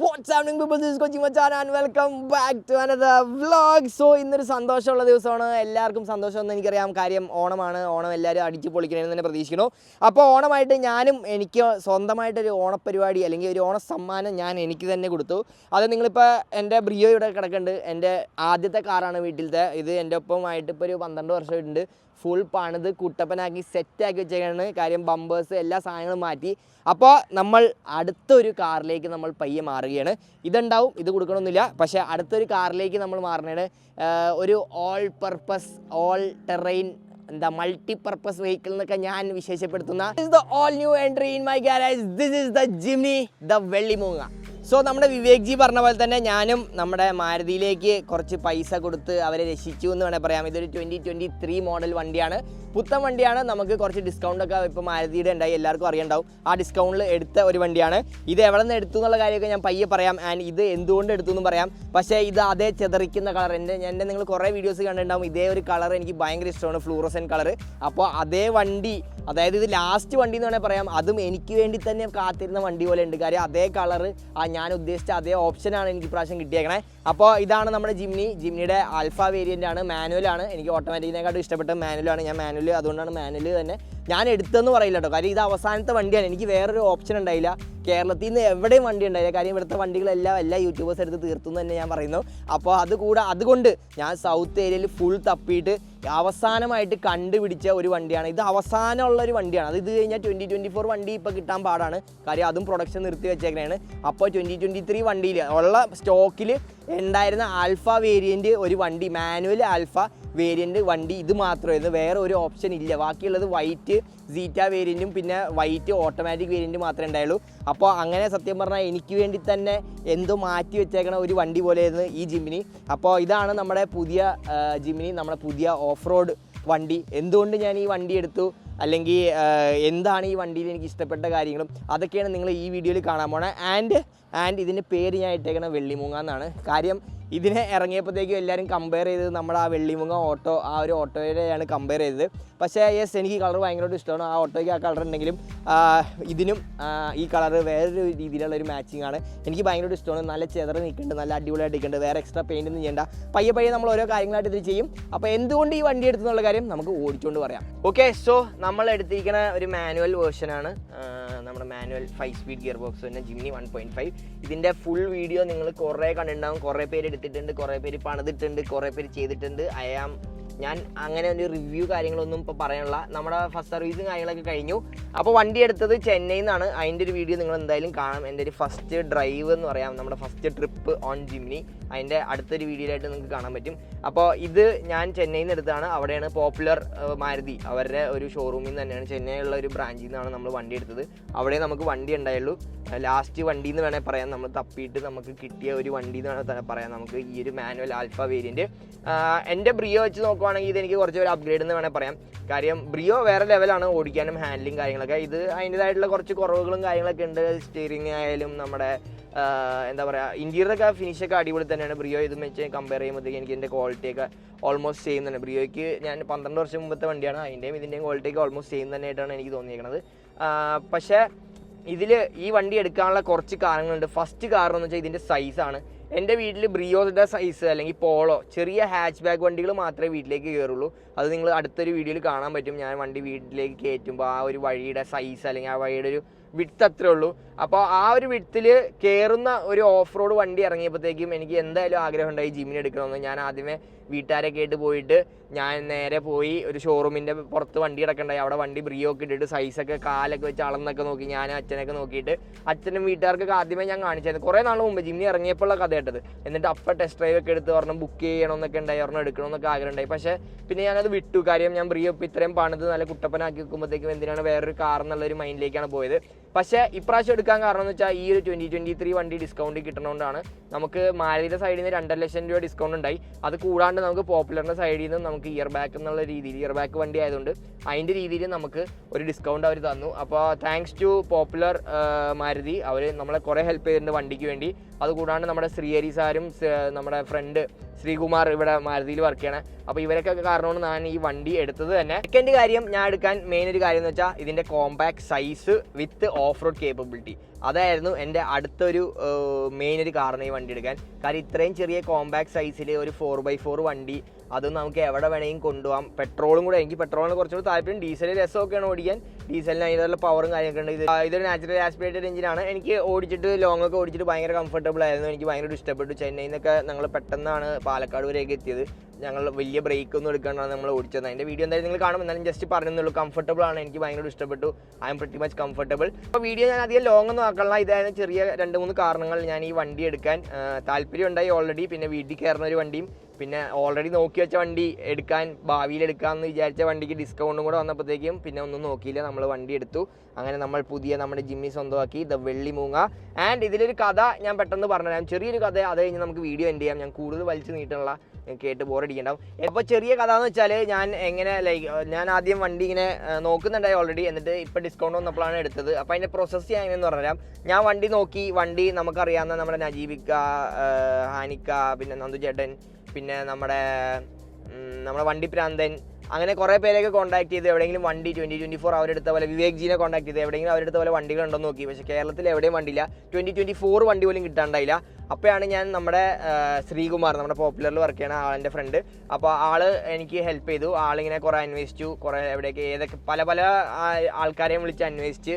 What's happening people, this is Kochi Machan and welcome back to another vlog. So ഇന്നൊരു സന്തോഷമുള്ള ദിവസമാണ്. എല്ലാവർക്കും സന്തോഷമെന്ന് എനിക്കറിയാം. കാര്യം ഓണമാണ്. ഓണം എല്ലാവരും അടിച്ചു പൊളിക്കണമെന്ന് തന്നെ പ്രതീക്ഷിക്കുന്നു. അപ്പോൾ ഓണമായിട്ട് ഞാനും എനിക്ക് സ്വന്തമായിട്ടൊരു ഓണപ്പരിപാടി അല്ലെങ്കിൽ ഒരു ഓണ സമ്മാനം ഞാൻ എനിക്ക് തന്നെ കൊടുത്തു. അത് നിങ്ങളിപ്പോൾ എൻ്റെ ബ്രിയോ ഇവിടെ കിടക്കുന്നുണ്ട്. എൻ്റെ ആദ്യത്തെ കാറാണ് വീട്ടിലത്തെ. ഇത് എൻ്റെ ഒപ്പമായിട്ട് ഇപ്പോൾ ഒരു 12 വർഷമായിട്ടുണ്ട്. ഫുൾ പണിത് കുട്ടപ്പനാക്കി സെറ്റാക്കി വെച്ചേക്കാണ്. കാര്യം ബമ്പേഴ്സ് എല്ലാ സാധനങ്ങളും മാറ്റി. അപ്പോൾ നമ്മൾ അടുത്തൊരു കാറിലേക്ക് നമ്മൾ പയ്യെ മാറുകയാണ്. ഇതുണ്ടാവും, ഇത് കൊടുക്കണമെന്നില്ല. പക്ഷേ അടുത്തൊരു കാറിലേക്ക് നമ്മൾ മാറുന്നതാണ് ഒരു all purpose all terrain multipurpose vehicle എന്നൊക്കെ ഞാൻ വിശേഷപ്പെടുത്തുന്ന all new entry in my garage. This is the Jimny, the വെള്ളിമൂങ്ങ. സോ നമ്മുടെ വിവേക് ജി പറഞ്ഞ പോലെ തന്നെ ഞാനും നമ്മുടെ മാരുതിയിലേക്ക് കുറച്ച് പൈസ കൊടുത്ത് അവരെ രക്ഷിച്ചു എന്ന് വേണമെങ്കിൽ പറയാം. ഇതൊരു 2023 മോഡൽ വണ്ടിയാണ്, പുത്തൻ വണ്ടിയാണ്. നമുക്ക് കുറച്ച് ഡിസ്കൗണ്ടൊക്കെ ഇപ്പോൾ മാരുതിയുടെ ഉണ്ടായി, എല്ലാവർക്കും അറിയണ്ടാവും. ആ ഡിസ്കൗണ്ടിൽ എടുത്ത ഒരു വണ്ടിയാണ്. ഇത് എവിടെ നിന്ന് എടുത്തു എന്നുള്ള കാര്യമൊക്കെ ഞാൻ പയ്യെ പറയാം. ആൻഡ് ഇത് എന്തുകൊണ്ട് എടുത്തു എന്നും പറയാം. പക്ഷേ ഇത് അതേ ചെതറിക്കുന്ന കളർ, എൻ്റെ നിങ്ങൾ കുറേ വീഡിയോസ് കണ്ടിട്ടുണ്ടാവും. ഇതേ ഒരു കളർ എനിക്ക് ഭയങ്കര ഇഷ്ടമാണ്, ഫ്ലൂറസൻ കളർ. അപ്പോൾ അതേ വണ്ടി, അതായത് ഇത് ലാസ്റ്റ് വണ്ടി എന്ന് വേണമെങ്കിൽ പറയാം. അതും എനിക്ക് വേണ്ടി തന്നെ കാത്തിരുന്ന വണ്ടി പോലെ ഉണ്ട്. കാര്യം അതേ കളർ, ഞാൻ ഉദ്ദേശിച്ച അതേ ഓപ്ഷനാണ് എനിക്ക് ഇപ്രാവശ്യം കിട്ടിയേക്കണേ. അപ്പോൾ ഇതാണ് നമ്മുടെ ജിംനിയുടെ ആൽഫ വേരിയൻ്റ് ആണ്, മാനുവലാണ്. എനിക്ക് ഓട്ടോമാറ്റിക്കിനെക്കാട്ടും ഇഷ്ടപ്പെട്ട മാനുവലാണ്. ഞാൻ മാനുവൽ, അതുകൊണ്ടാണ് മാനുവൽ തന്നെ ഞാൻ എടുത്തെന്ന് പറയില്ല കേട്ടോ. കാര്യം ഇത് അവസാനത്തെ വണ്ടിയാണ്. എനിക്ക് വേറൊരു ഓപ്ഷൻ ഉണ്ടായില്ല. കേരളത്തിൽ നിന്ന് എവിടെയും വണ്ടി ഉണ്ടായില്ല. കാര്യം ഇവിടുത്തെ വണ്ടികളെല്ലാം എല്ലാ യൂട്യൂബേഴ്സ് എടുത്ത് തീർത്തു എന്ന് തന്നെ ഞാൻ പറയുന്നു. അപ്പോൾ അതുകൊണ്ട് ഞാൻ സൗത്ത് ഏരിയയിൽ ഫുൾ തപ്പിയിട്ട് അവസാനമായിട്ട് കണ്ടുപിടിച്ച ഒരു വണ്ടിയാണ് ഇത്. അവസാനമുള്ള ഒരു വണ്ടിയാണ് അത്. ഇത് കഴിഞ്ഞാൽ 2024 വണ്ടി ഇപ്പോൾ കിട്ടാൻ പാടാണ്. കാര്യം അതും പ്രൊഡക്ഷൻ നിർത്തി വെച്ചേക്കണേണ്. അപ്പോൾ 2023 വണ്ടിയിൽ ഉള്ള സ്റ്റോക്കിൽ ഉണ്ടായിരുന്ന ആൽഫ വേരിയൻ്റ് ഒരു വണ്ടി, മാനുവൽ ആൽഫ വേരിയൻ്റ് വണ്ടി ഇത് മാത്രമായിരുന്നു. വേറെ ഒരു ഓപ്ഷൻ ഇല്ല. ബാക്കിയുള്ളത് വൈറ്റ് സീറ്റ വേരിയൻറ്റും പിന്നെ വൈറ്റ് ഓട്ടോമാറ്റിക് വേരിയൻറ്റ് മാത്രമേ ഉണ്ടായുള്ളൂ. അപ്പോൾ അങ്ങനെ സത്യം പറഞ്ഞാൽ എനിക്ക് വേണ്ടി തന്നെ എന്തോ മാറ്റി വെച്ചേക്കണ ഒരു വണ്ടി പോലെയായിരുന്നു ഈ ജിംനി. അപ്പോൾ ഇതാണ് നമ്മുടെ പുതിയ ജിംനി, നമ്മുടെ പുതിയ ഓഫ് റോഡ് വണ്ടി. എന്തുകൊണ്ട് ഞാൻ ഈ വണ്ടി എടുത്തു, അല്ലെങ്കിൽ എന്താണ് ഈ വണ്ടിയിൽ എനിക്ക് ഇഷ്ടപ്പെട്ട കാര്യങ്ങളും അതൊക്കെയാണ് നിങ്ങൾ ഈ വീഡിയോയിൽ കാണാൻ പോണേ. ആൻഡ് ഇതിൻ്റെ പേര് ഞാൻ ഇട്ടേക്കണ വെള്ളിമൂങ്ങ എന്നാണ്. കാര്യം ഇതിനെ ഇറങ്ങിയപ്പോഴത്തേക്കും എല്ലാവരും കമ്പയർ ചെയ്തത് നമ്മുടെ ആ വെള്ളിമൂങ്ങ ഓട്ടോ, ആ ഒരു ഓട്ടോയുടെയാണ് കമ്പയർ ചെയ്തത്. പക്ഷേ യെസ്, എനിക്ക് കളർ ഭയങ്കരമായിട്ട് ഇഷ്ടമാണ്. ആ ഓട്ടോയ്ക്ക് ആ കളർ ഉണ്ടെങ്കിലും ഇതിനും ഈ കളർ വേറൊരു രീതിയിലുള്ള ഒരു മാച്ചിങ് ആണ്. എനിക്ക് ഭയങ്കരമായിട്ട് ഇഷ്ടമാണ്. നല്ല ചെതറ് നിൽക്കുന്നുണ്ട്, നല്ല അടിപൊളിയായിട്ട് നിൽക്കുന്നുണ്ട്. വേറെ എക്സ്ട്രാ പെയിൻ്റ് ഒന്നും ചെയ്യേണ്ട. പയ്യെ നമ്മൾ ഓരോ കാര്യങ്ങളായിട്ട് ഇത് ചെയ്യും. അപ്പോൾ എന്തുകൊണ്ട് ഈ വണ്ടി എടുത്തെന്നുള്ള കാര്യം നമുക്ക് ഓടിച്ചുകൊണ്ട് പറയാം. ഓക്കെ, സോ നമ്മൾ എടുത്തിരിക്കുന്ന ഒരു മാനുവൽ വേർഷനാണ്. നമ്മുടെ മാനുവൽ 5 സ്പീഡ് ഗിയർ ബോക്സ് തന്നെ ജിംനി 1.5. ഇതിൻ്റെ ഫുൾ വീഡിയോ നിങ്ങൾ കുറേ കണ്ടിട്ടുണ്ടാവും. കുറേ പേര് എടുത്തിട്ടുണ്ട്, കുറേ പേര് പണിതിട്ടുണ്ട്, കുറേ പേര് ചെയ്തിട്ടുണ്ട്. ഞാൻ അങ്ങനെ ഒരു റിവ്യൂ കാര്യങ്ങളൊന്നും ഇപ്പോൾ പറയാനുള്ള. നമ്മുടെ ഫസ്റ്റ് സർവീസും കാര്യങ്ങളൊക്കെ കഴിഞ്ഞു. അപ്പോൾ വണ്ടി എടുത്തത് ചെന്നൈയിൽ നിന്നാണ്. അതിൻ്റെ ഒരു വീഡിയോ നിങ്ങൾ എന്തായാലും കാണാം. എൻ്റെ ഒരു ഫസ്റ്റ് ഡ്രൈവ് എന്ന് പറയാം, നമ്മുടെ ഫസ്റ്റ് ട്രിപ്പ് ഓൺ ജിംനി. അതിൻ്റെ അടുത്തൊരു വീഡിയോയിലായിട്ട് നിങ്ങൾക്ക് കാണാൻ പറ്റും. അപ്പോൾ ഇത് ഞാൻ ചെന്നൈയിൽ നിന്ന് എടുത്തതാണ്. അവിടെയാണ് പോപ്പുലർ മാരുതി, അവരുടെ ഒരു ഷോറൂമിൽ നിന്ന് തന്നെയാണ്, ചെന്നൈയിലുള്ള ഒരു ബ്രാഞ്ചിൽ നിന്നാണ് നമ്മൾ വണ്ടി എടുത്തത്. അവിടെ നമുക്ക് വണ്ടി ഉണ്ടായുള്ളൂ. ലാസ്റ്റ് വണ്ടി എന്ന് വേണമെങ്കിൽ പറയാം. നമ്മൾ തപ്പിയിട്ട് നമുക്ക് കിട്ടിയ ഒരു വണ്ടി എന്ന് വേണമെങ്കിൽ പറയാം നമുക്ക് ഈ ഒരു മാനുവൽ ആൽഫ വേരിയൻറ്റ്. എൻ്റെ ബ്രിയോ വെച്ച് നോക്കുവാണെങ്കിൽ ഇതെനിക്ക് കുറച്ച് ഒരു അപ്ഗ്രേഡ് എന്ന് വേണമെങ്കിൽ പറയാം. കാര്യം ബ്രിയോ വേറെ ലെവലാണ്, ഓടിക്കാനും ഹാൻഡലിങ് കാര്യങ്ങളൊക്കെ. ഇത് അതിൻ്റേതായിട്ടുള്ള കുറച്ച് കുറവുകളും കാര്യങ്ങളൊക്കെ ഉണ്ട്. സ്റ്റിയറിംഗ് ആയാലും നമ്മുടെ എന്താ പറയുക, ഇൻറ്റീരിയറൊക്കെ ഫിനിഷൊക്കെ അടിപൊളി തന്നെയാണ്. ബ്രിയോ ഇത് വെച്ച് കമ്പയർ ചെയ്യുമ്പോഴത്തേക്ക് എനിക്ക് എൻ്റെ ക്വാളിറ്റിയൊക്കെ ഓൾമോസ്റ്റ് സെയിം തന്നെ. ബ്രിയോയ്ക്ക് ഞാൻ 12 വർഷം മുമ്പത്തെ വണ്ടിയാണ്. അതിൻ്റെയും ഇതിൻ്റെയും ക്വാളിറ്റിയൊക്കെ ഓൾമോസ്റ്റ് സെയിം തന്നെയായിട്ടാണ് എനിക്ക് തോന്നിയിരിക്കുന്നത്. പക്ഷേ ഇതിൽ ഈ വണ്ടി എടുക്കാനുള്ള കുറച്ച് കാരണങ്ങളുണ്ട്. ഫസ്റ്റ് കാരണം എന്ന് വെച്ചാൽ ഇതിൻ്റെ സൈസാണ്. എൻ്റെ വീട്ടിൽ ബ്രിയോയുടെ സൈസ് അല്ലെങ്കിൽ പോളോ ചെറിയ ഹാച്ച് ബാക്ക് വണ്ടികൾ മാത്രമേ വീട്ടിലേക്ക് കയറുള്ളൂ. അത് നിങ്ങൾ അടുത്തൊരു വീഡിയോയിൽ കാണാൻ പറ്റും. ഞാൻ വണ്ടി വീട്ടിലേക്ക് കയറ്റുമ്പോൾ ആ ഒരു വഴിയുടെ സൈസ് അല്ലെങ്കിൽ ആ വഴിയുടെ ഒരു വിഡ്ത്ത് അത്രേ ഉള്ളൂ. അപ്പോൾ ആ ഒരു വിഡ്ത്തിൽ കയറുന്ന ഒരു ഓഫ് റോഡ് വണ്ടി ഇറങ്ങിയപ്പോഴത്തേക്കും എനിക്ക് എന്തായാലും ആഗ്രഹം ഉണ്ടായി ജിംനി എടുക്കണമെന്ന്. ഞാൻ ആദ്യമേ വീട്ടുകാരൊക്കെ ആയിട്ട് പോയിട്ട് ഞാൻ നേരെ പോയി ഒരു ഷോറൂമിൻ്റെ പുറത്ത് വണ്ടി കിടക്കണ്ടായി. അവിടെ വണ്ടി ബ്രിയോ ഒക്കെ ഇട്ടിട്ട് സൈസൊക്കെ കാലൊക്കെ വെച്ച് അളന്നൊക്കെ നോക്കി ഞാൻ അച്ഛനൊക്കെ നോക്കിയിട്ട് അച്ഛനും വീട്ടുകാർക്കൊക്കെ ആദ്യമേ ഞാൻ കാണിച്ചായിരുന്നു. കുറേ നാൾ മുമ്പ് ജിംനി ഇറങ്ങിയപ്പോഴുള്ള കഥ കേട്ടത്. എന്നിട്ട് അപ്പം ടെസ്റ്റ് ഡ്രൈവ് ഒക്കെ എടുത്ത് ഒരെണ്ണം ബുക്ക് ചെയ്യണമെന്നൊക്കെ ഉണ്ടായി, ഒരെണ്ണം എടുക്കണമെന്നൊക്കെ ആഗ്രഹം ഉണ്ടായി. പക്ഷേ പിന്നെ ഞാനത് വിട്ടു. കാര്യം ഞാൻ ബ്രിയോ ഇപ്പോൾ ഇത്രയും പണിത് നല്ല കുട്ടപ്പനാക്കി വെക്കുമ്പോഴത്തേക്കും എന്തിനാണ് വേറൊരു കാർ എന്നുള്ളൊരു മൈൻഡിലേക്കാണ് പോയത്. പക്ഷേ ഇപ്രാവശ്യം എടുക്കാൻ കാരണം എന്ന് വെച്ചാൽ ഈ ഒരു 2023 വണ്ടി ഡിസ്കൗണ്ട് കിട്ടണോണ്ടാണ്. നമുക്ക് മാരുതിയുടെ സൈഡിൽ നിന്ന് 2.5 ലക്ഷം രൂപ ഡിസ്കൗണ്ട് ഉണ്ടായി. അത് കൂടാണ്ട് നമുക്ക് പോപ്പുലറിൻ്റെ സൈഡിൽ നിന്ന് നമുക്ക് ഇയർ ബാക്ക് എന്നുള്ള രീതിയിൽ, ഇയർ ബാക്ക് വണ്ടി ആയതുകൊണ്ട് അതിൻ്റെ രീതിയിൽ നമുക്ക് ഒരു ഡിസ്കൗണ്ട് അവർ തന്നു. അപ്പോൾ താങ്ക്സ് ടു പോപ്പുലർ മാരുതി, അവർ നമ്മളെ കുറേ ഹെൽപ്പ് ചെയ്തിട്ടുണ്ട് വണ്ടിക്ക് വേണ്ടി. അതുകൂടാണ്ട് നമ്മുടെ ശ്രീഹരി സാരും നമ്മുടെ ഫ്രണ്ട് ശ്രീകുമാർ ഇവിടെ മാരുതിയിൽ വർക്ക് ചെയ്യണം. അപ്പോൾ ഇവരൊക്കെ കാരണമാണ് ഞാൻ ഈ വണ്ടി എടുത്തത് തന്നെ. സെക്കൻഡ് കാര്യം ഞാൻ എടുക്കാൻ മെയിൻ ഒരു കാര്യം എന്ന് വെച്ചാൽ ഇതിൻ്റെ compact size width off road capability. അതായിരുന്നു എൻ്റെ അടുത്തൊരു മെയിൻ ഒരു കാരണം ഈ വണ്ടി എടുക്കാൻ. കാര്യം ഇത്രയും ചെറിയ കോമ്പാക്ട് സൈസിൽ ഒരു 4x4 വണ്ടി, അതും നമുക്ക് എവിടെ വേണമെങ്കിലും കൊണ്ടുപോകാം. പെട്രോളും കൂടെ, എനിക്ക് പെട്രോളിന് കുറച്ചുകൂടി താല്പര്യം. ഡീസൽ രസമൊക്കെയാണ് ഓടിക്കാൻ, ഡീസലിന് അതിനുള്ള പവറും കാര്യമൊക്കെ ഉണ്ട്. ഇതൊരു നാച്ചുറൽ ആസ്പിറേറ്റഡ് എഞ്ചിനാണ്. എനിക്ക് ഓടിച്ചിട്ട് ലോങ് ഒക്കെ ഓടിച്ചിട്ട് ഭയങ്കര കംഫർട്ടബിൾ ആയിരുന്നു. എനിക്ക് ഭയങ്കര ഇഷ്ടപ്പെട്ടു. ചെന്നൈയിൽ നിന്നൊക്കെ ഞങ്ങൾ പെട്ടെന്നാണ് പാലക്കാട് വരെയൊക്കെ എത്തിയത്. ഞങ്ങൾ വലിയ ബ്രേക്ക് ഒന്നും എടുക്കാണ്ടാണ് നമ്മൾ ഓടിച്ചത്. അതിൻ്റെ വീഡിയോ എന്തായാലും നിങ്ങൾ കാണും. എന്നാലും ജസ്റ്റ് പറഞ്ഞുള്ളൂ, കംഫർട്ടബിൾ ആണ്. എനിക്ക് ഭയങ്കര ഇഷ്ടപ്പെട്ടു. I M pretty much comfortable. അപ്പോൾ വീഡിയോ ഞാൻ അധികം ലോങ് ഒന്നും ആക്കണം. ഇതായിരുന്നു ചെറിയ 2-3 കാരണങ്ങൾ ഞാൻ ഈ വണ്ടി എടുക്കാൻ താല്പര്യം ഉണ്ടായി ഓൾറെഡി. പിന്നെ വീട്ടിൽ കയറുന്ന ഒരു വണ്ടിയും, പിന്നെ ഓൾറെഡി നോക്കി വെച്ച വണ്ടി എടുക്കാൻ, ഭാവിയിൽ എടുക്കാമെന്ന് വിചാരിച്ച വണ്ടിക്ക് ഡിസ്കൗണ്ടും കൂടെ വന്നപ്പോഴത്തേക്കും പിന്നെ ഒന്നും നോക്കിയില്ല, നമ്മൾ വണ്ടി എടുത്തു. അങ്ങനെ നമ്മൾ പുതിയ നമ്മുടെ ജിമ്മി സ്വന്തമാക്കി, ദ വെള്ളിമൂങ്ങ. ആൻഡ് ഇതിലൊരു കഥ ഞാൻ പെട്ടെന്ന് പറഞ്ഞുതരാം, ചെറിയൊരു കഥ. അത് കഴിഞ്ഞ് നമുക്ക് വീഡിയോ എൻഡ് ചെയ്യാം. ഞാൻ കൂടുതൽ വലിച്ചു നീട്ടാനുള്ള കേട്ട് ബോറടിക്കണ്ടാവും. അപ്പോൾ ചെറിയ കഥ എന്ന് വെച്ചാൽ ഞാൻ ആദ്യം വണ്ടി ഇങ്ങനെ നോക്കുന്നുണ്ടായി ഓൾറെഡി. എന്നിട്ട് ഇപ്പോൾ ഡിസ്കൗണ്ട് വന്നപ്പോഴാണ് എടുത്തത്. അപ്പോൾ അതിൻ്റെ പ്രോസസ്സ് ചെയ്യാനെന്ന് പറഞ്ഞുതരാം. ഞാൻ വണ്ടി നോക്കി. വണ്ടി നമുക്കറിയാവുന്ന നമ്മുടെ നജീബിക്ക, ഹാനിക്ക, പിന്നെ നന്ദു ചേട്ടൻ, പിന്നെ നമ്മുടെ വണ്ടി പ്രാന്തൻ, അങ്ങനെ കുറേ പേരെയൊക്കെ കോൺടാക്ട് ചെയ്ത് എവിടെയെങ്കിലും വണ്ടി 2024 അവരെടുത്ത പോലെ, വിവേക് ജീനെ കോൺടാക്ട് ചെയ്ത് എവിടെയെങ്കിലും അവരെടുത്ത പോലെ വണ്ടികളുണ്ടോ നോക്കി. പക്ഷേ കേരളത്തിൽ എവിടെയും വണ്ടിയില്ല. 2024 വണ്ടി പോലും കിട്ടാണ്ടായില്ല. അപ്പോഴാണ് ഞാൻ നമ്മുടെ ശ്രീകുമാർ, നമ്മുടെ പോപ്പുലറിൽ വർക്ക് ചെയ്യണ ആളിൻ്റെ ഫ്രണ്ട്, അപ്പോൾ ആൾ എനിക്ക് ഹെൽപ്പ് ചെയ്തു. ആളിങ്ങനെ കുറേ അന്വേഷിച്ചു, കുറേ എവിടെയൊക്കെ ഏതൊക്കെ പല ആൾക്കാരെയും വിളിച്ച് അന്വേഷിച്ച്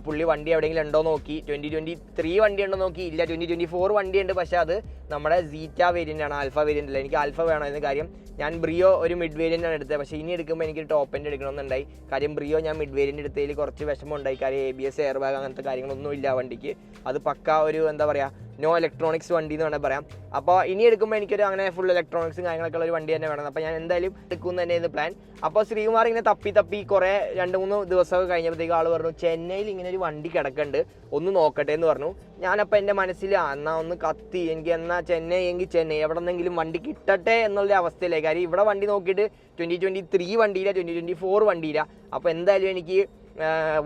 പുള്ളി വണ്ടി എവിടെയെങ്കിലും ഉണ്ടോ നോക്കി. 2023 വണ്ടി ഉണ്ടോ നോക്കി, ഇല്ല. 2024 വണ്ടിയുണ്ട്, പക്ഷേ അത് നമ്മുടെ സീറ്റ വേരിയൻ്റ് ആണ്, ആൽഫ വേരിയൻ്റ് അല്ല. എനിക്ക് ആൽഫ വേണമെന്ന്. കാര്യം ഞാൻ ബ്രിയോ ഒരു മിഡ് വേരിയൻ്റ് ആണ് എടുത്തത്. പക്ഷേ ഇനി എടുക്കുമ്പോൾ എനിക്ക് ടോപ്പ് എൻഡ് എടുക്കണമെന്നുണ്ടായി. കാര്യം ബ്രിയോ ഞാൻ മിഡ് വേരിയൻ്റ് എടുത്തതിൽ കുറച്ച് വിഷമം ഉണ്ടായി. കാര്യം ABS, എയർ ബാഗ് അങ്ങനത്തെ കാര്യങ്ങളൊന്നും ഇല്ല വണ്ടിക്ക്. അത് പക്ക ഒരു എന്താ പറയുക, നോ ഇലക്ട്രോണിക്സ് വണ്ടി എന്ന് വേണമെങ്കിൽ പറയാം. അപ്പോൾ ഇനി എടുക്കുമ്പോൾ എനിക്കൊരു അങ്ങനെ ഫുൾ ഇലക്ട്രോണിക്സും കാര്യങ്ങളൊക്കെ ഉള്ള ഒരു വണ്ടി തന്നെ വേണം. അപ്പോൾ ഞാൻ എന്തായാലും എടുക്കും തന്നെയായിരുന്നു പ്ലാൻ. അപ്പോൾ ശ്രീകുമാർ ഇങ്ങനെ തപ്പി കുറേ 2-3 ദിവസമൊക്കെ കഴിഞ്ഞപ്പോഴത്തേക്കും ആൾ പറഞ്ഞു, ചെന്നൈയിൽ ഇങ്ങനെ ഒരു വണ്ടി കിടക്കുന്നുണ്ട്, ഒന്ന് നോക്കട്ടെ എന്ന് പറഞ്ഞു. ഞാനപ്പോൾ എൻ്റെ മനസ്സിൽ എന്നാൽ ഒന്ന് കത്തി, എനിക്ക് എന്നാൽ ചെന്നൈ എങ്കിൽ ചെന്നൈ, എവിടെ നിന്നെങ്കിലും വണ്ടി കിട്ടട്ടെ എന്നുള്ള അവസ്ഥയിലേക്ക്. കാര്യം ഇവിടെ വണ്ടി നോക്കിയിട്ട് 2023 വണ്ടിയില്ല, 2024 വണ്ടിയില്ല. അപ്പോൾ എന്തായാലും എനിക്ക്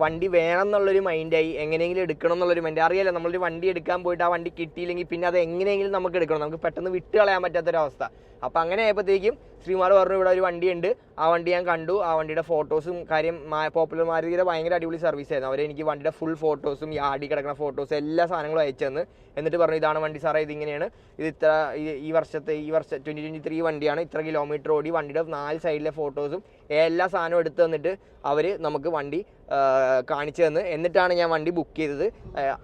വണ്ടി വേണം എന്നുള്ളൊരു മൈൻഡായി. എങ്ങനെയെങ്കിലും എടുക്കണം എന്നുള്ളൊരു മൈൻഡ്. അറിയാലോ, നമ്മളൊരു വണ്ടി എടുക്കാൻ പോയിട്ട് ആ വണ്ടി കിട്ടിയില്ലെങ്കിൽ പിന്നെ അത് എങ്ങനെയെങ്കിലും നമുക്ക് എടുക്കണം, നമുക്ക് പെട്ടെന്ന് വിട്ട് കളയാൻ പറ്റാത്തൊരവസ്ഥ. അപ്പോൾ അങ്ങനെ ആയപ്പോഴത്തേക്കും ശ്രീകുമാർ പറഞ്ഞു, ഇവിടെ ഒരു വണ്ടിയുണ്ട്. ആ വണ്ടി ഞാൻ കണ്ടു. ആ വണ്ടിയുടെ ഫോട്ടോസും കാര്യം, പോപ്പുലർ മാരുതിയുടെ ഭയങ്കര അടിപൊളി സർവീസ് ആയിരുന്നു. അവരെനിക്ക് വണ്ടിയുടെ ഫുൾ ഫോട്ടോസും യാർഡിൽ കിടക്കുന്ന ഫോട്ടോസും എല്ലാ സാധനങ്ങളും അയച്ചു തന്ന്. എന്നിട്ട് പറഞ്ഞു, ഇതാണ് വണ്ടി സാറേ, ഇതിങ്ങനെയാണ്, ഇത് ഇത്ര ഈ വർഷം 2023 വണ്ടിയാണ്, ഇത്ര കിലോമീറ്റർ ഓടി, വണ്ടിയുടെ 4 സൈഡിലെ ഫോട്ടോസും എല്ലാ സാധനവും എടുത്ത് തന്നിട്ട് അവർ നമുക്ക് വണ്ടി കാണിച്ചു തന്ന്. എന്നിട്ടാണ് ഞാൻ വണ്ടി ബുക്ക് ചെയ്തത്.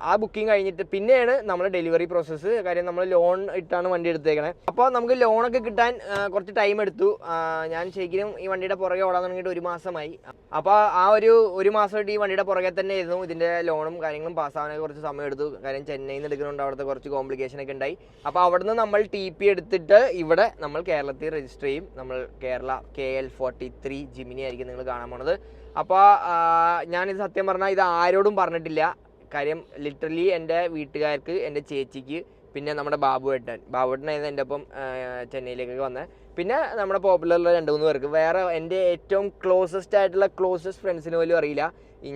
ആ ബുക്കിംഗ് കഴിഞ്ഞിട്ട് പിന്നെയാണ് നമ്മൾ ഡെലിവറി പ്രോസസ്സ്. കാര്യം നമ്മൾ ലോൺ ഇട്ടാണ് വണ്ടി എടുത്തേക്കണേ. അപ്പോൾ നമുക്ക് ലോണൊക്കെ കിട്ടാൻ കുറച്ച് ടൈം എടുത്തു. ഞാൻ ശരിക്കും ഈ വണ്ടിയുടെ പുറകെ ഓടാൻ തുടങ്ങിയിട്ട് 1 മാസമായി. അപ്പോൾ ആ ഒരു മാസമായിട്ട് ഈ വണ്ടിയുടെ പുറകെ തന്നെ ആയിരുന്നു. ഇതിൻ്റെ ലോണും കാര്യങ്ങളും പാസ്സാവാനൊക്കെ കുറച്ച് സമയം എടുത്തു. കാര്യം ചെന്നൈയിൽ നിന്ന് എടുക്കുന്നുണ്ട്, അവിടുത്തെ കുറച്ച് കോംപ്ലിക്കേഷനൊക്കെ ഉണ്ടായി. അപ്പോൾ അവിടുന്ന് നമ്മൾ TP എടുത്തിട്ട് ഇവിടെ നമ്മൾ കേരളത്തിൽ രജിസ്റ്റർ ചെയ്യും. നമ്മൾ കേരള KL43 ജിമിനി ആയിരിക്കും നിങ്ങൾ കാണാൻ പോണത്. അപ്പോൾ ഞാനിത് സത്യം പറഞ്ഞാൽ ഇത് ആരോടും പറഞ്ഞിട്ടില്ല. കാര്യം ലിറ്ററലി എൻ്റെ വീട്ടുകാർക്ക്, എൻ്റെ ചേച്ചിക്ക്, പിന്നെ നമ്മുടെ ബാബുവേട്ടനായിരുന്നു എൻ്റെ ഒപ്പം ചെന്നൈയിലേക്കൊക്കെ വന്നത്. പിന്നെ നമ്മുടെ പോപ്പുലറിലുള്ള 2-3 പേർക്ക്. വേറെ എൻ്റെ ഏറ്റവും ക്ലോസസ്റ്റ് ഫ്രണ്ട്സിന് പോലും അറിയില്ല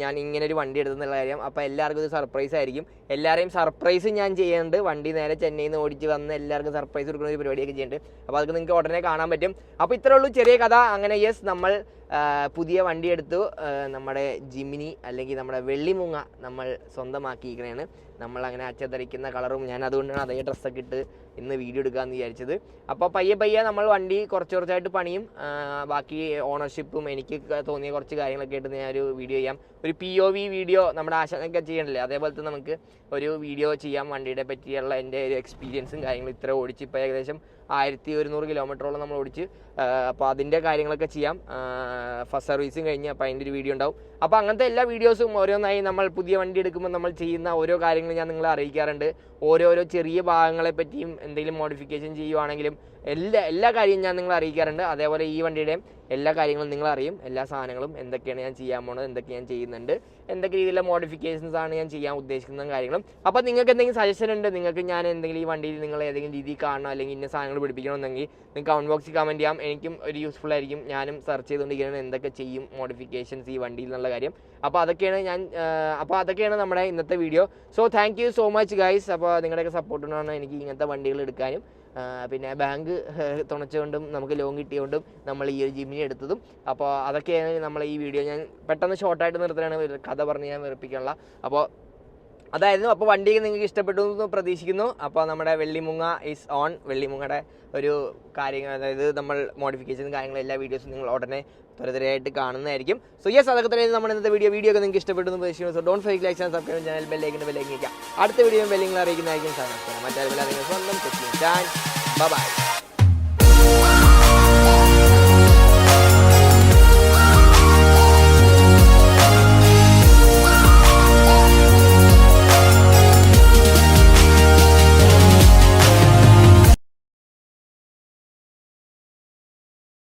ഞാൻ ഇങ്ങനെ ഒരു വണ്ടി എടുത്തെന്നുള്ള കാര്യം. അപ്പോൾ എല്ലാവർക്കും ഇത് സർപ്രൈസ് ആയിരിക്കും. എല്ലാവരെയും സർപ്രൈസ് ഞാൻ ചെയ്യുന്നുണ്ട്. വണ്ടി നേരെ ചെന്നൈയിൽ നിന്ന് ഓടിച്ച് വന്ന് എല്ലാവർക്കും സർപ്രൈസ് കൊടുക്കുന്ന ഒരു പരിപാടിയൊക്കെ ചെയ്യുന്നുണ്ട്. അപ്പോൾ അതൊക്കെ നിങ്ങൾക്ക് ഉടനെ കാണാൻ പറ്റും. അപ്പോൾ ഇത്രേ ഉള്ളൂ ചെറിയ കഥ. അങ്ങനെ നമ്മൾ പുതിയ വണ്ടി എടുത്തു. നമ്മുടെ ജിമിനി അല്ലെങ്കിൽ നമ്മുടെ വെള്ളിമൂങ്ങ നമ്മൾ സ്വന്തമാക്കിയിരിക്കണേണ്. നമ്മളങ്ങനെ അച്ചത്തരിക്കുന്ന കളറും, ഞാൻ അതുകൊണ്ടാണ് അതേ ഡ്രസ്സൊക്കെ ഇട്ട് ഇന്ന് വീഡിയോ എടുക്കാമെന്ന് വിചാരിച്ചത്. അപ്പോൾ പയ്യെ നമ്മൾ വണ്ടി കുറച്ചായിട്ട് പണിയും. ബാക്കി ഓണർഷിപ്പും എനിക്ക് തോന്നിയ കുറച്ച് കാര്യങ്ങളൊക്കെ ആയിട്ട് ഞാൻ ഒരു വീഡിയോ ചെയ്യാം. ഒരു POV വീഡിയോ നമ്മുടെ ആശാനൊക്കെ ചെയ്യണല്ലേ, അതേപോലത്തെ നമുക്ക് ഒരു വീഡിയോ ചെയ്യാം. വണ്ടിയുടെ പറ്റിയുള്ള എൻ്റെ ഒരു എക്സ്പീരിയൻസും കാര്യങ്ങളും. ഇത്ര ഓടിച്ച് ഇപ്പോൾ ഏകദേശം 1100 കിലോമീറ്ററോളം നമ്മൾ ഓടിച്ച്. അപ്പോൾ അതിൻ്റെ കാര്യങ്ങളൊക്കെ ചെയ്യാം. ഫസ്റ്റ് സർവീസും കഴിഞ്ഞ് അപ്പോൾ അതിൻ്റെ ഒരു വീഡിയോ ഉണ്ടാവും. അപ്പോൾ അങ്ങനത്തെ എല്ലാ വീഡിയോസും ഓരോന്നായി നമ്മൾ പുതിയ വണ്ടി എടുക്കുമ്പോൾ നമ്മൾ ചെയ്യുന്ന ഓരോ കാര്യങ്ങളും ഞാൻ നിങ്ങളെ അറിയിക്കാറുണ്ട്. ഓരോരോ ചെറിയ ഭാഗങ്ങളെ പറ്റിയും എന്തെങ്കിലും മോഡിഫിക്കേഷൻ ചെയ്യുവാണെങ്കിലും എല്ലാ കാര്യവും ഞാൻ നിങ്ങളെ അറിയിക്കാറുണ്ട്. അതേപോലെ ഈ വണ്ടിയുടെയും എല്ലാ കാര്യങ്ങളും നിങ്ങൾ അറിയും. എല്ലാ സാധനങ്ങളും എന്തൊക്കെയാണ് ഞാൻ ചെയ്യാൻ പോകുന്നത്, എന്തൊക്കെ ഞാൻ ചെയ്യുന്നുണ്ട്, എന്തൊക്കെ രീതിയിലുള്ള മോഡിഫിക്കേഷൻസ് ആണ് ഞാൻ ചെയ്യാൻ ഉദ്ദേശിക്കുന്ന കാര്യങ്ങളും. അപ്പോൾ നിങ്ങൾക്ക് എന്തെങ്കിലും സജഷൻ ഉണ്ട്, നിങ്ങൾക്ക് ഞാൻ എന്തെങ്കിലും ഈ വണ്ടിയിൽ നിങ്ങൾ ഏതെങ്കിലും രീതിയിൽ കാണണം അല്ലെങ്കിൽ ഇന്ന സാധനങ്ങൾ പിടിപ്പിക്കണമെന്നെങ്കിൽ നിങ്ങൾക്ക് കമൻറ്റ് ബോക്സിൽ കമൻറ്റ് ചെയ്യാം. എനിക്കും ഒരു യൂസ്ഫുൾ ആയിരിക്കും. ഞാനും സെർച്ച് ചെയ്തുകൊണ്ടിരിക്കുകയാണ് എന്തൊക്കെ ചെയ്യും മോഡിഫിക്കേഷൻസ് ഈ വണ്ടിയിൽ എന്നുള്ള കാര്യം. അപ്പോൾ അതൊക്കെയാണ് നമ്മുടെ ഇന്നത്തെ video. So thank you so much guys. അപ്പോൾ നിങ്ങളുടെയൊക്കെ സപ്പോർട്ട് കൊണ്ടാണ് എനിക്ക് ഇങ്ങനത്തെ വണ്ടികൾ എടുക്കാനും പിന്നെ ബാങ്ക് തുണച്ചുകൊണ്ടും നമുക്ക് ലോൺ കിട്ടിയതുകൊണ്ടും നമ്മൾ ഈ ഒരു ജിമ്മിനി എടുത്തതും. അപ്പോൾ അതൊക്കെയാണ് നമ്മൾ ഈ വീഡിയോ. ഞാൻ പെട്ടെന്ന് ഷോർട്ടായിട്ട് നിർത്തുകയാണ്, കഥ പറഞ്ഞ് ഞാൻ വെറുപ്പിക്കാനുള്ള. അപ്പോൾ അതായിരുന്നു. അപ്പോൾ വണ്ടിയൊക്കെ നിങ്ങൾക്ക് ഇഷ്ടപ്പെട്ടു എന്ന് പ്രതീക്ഷിക്കുന്നു. അപ്പോൾ നമ്മുടെ വെള്ളിമുങ്ങ ഈസ് ഓൺ. വെള്ളിമുങ്ങയുടെ ഒരു കാര്യങ്ങൾ, അതായത് നമ്മൾ മോഡിഫിക്കേഷൻ കാര്യങ്ങൾ എല്ലാ വീഡിയോസും നിങ്ങൾ ഉടനെ ത്വരിതരായിട്ട് കാണുന്നതായിരിക്കും. സോ യെസ്, അതൊക്കെ തന്നെ നമ്മുടെ ഇന്നത്തെ വീഡിയോ ഒക്കെ നിങ്ങൾക്ക് ഇഷ്ടപ്പെട്ടു എന്ന് പ്രതീക്ഷിക്കുന്നു. So don't forget like and subscribe channel ബെല്ലൈക്കൻ നിൽക്കാം. അടുത്ത വീഡിയോ ബെല്ലിങ്ങൾ അറിയിക്കുന്നതായിരിക്കും. മറ്റേ ബെല്ലറിയുന്ന സ്വന്തം ബൈ.